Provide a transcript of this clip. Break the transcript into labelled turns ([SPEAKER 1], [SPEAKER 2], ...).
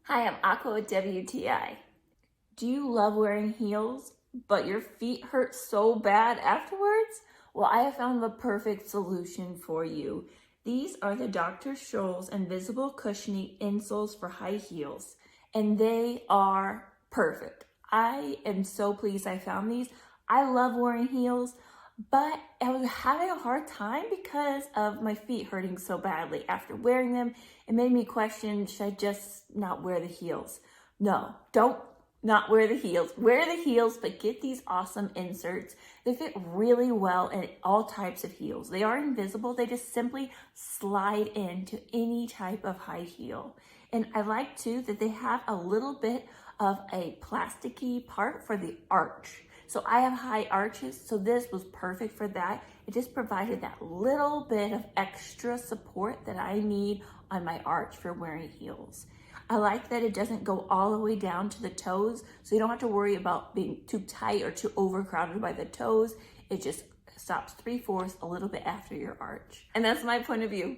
[SPEAKER 1] Hi, I'm Aqua with WTI. Do you love wearing heels, but your feet hurt so bad afterwards? Well, I have found the perfect solution for you. These are the Dr. Scholl's Invisible Cushioning Insoles for high heels, and they are perfect. I am so pleased I found these. I love wearing heels, but I was having a hard time because of my feet hurting so badly. After wearing them, it made me question, should I just not wear the heels? No, don't not wear the heels. Wear the heels, but get these awesome inserts. They fit really well in all types of heels. They are invisible. They just simply slide into any type of high heel. And I like too that they have a little bit of a plasticky part for the arch. So I have high arches, so this was perfect for that. It just provided that little bit of extra support that I need on my arch for wearing heels. I like that it doesn't go all the way down to the toes, so you don't have to worry about being too tight or too overcrowded by the toes. It just stops 3/4 a little bit after your arch. And that's my point of view.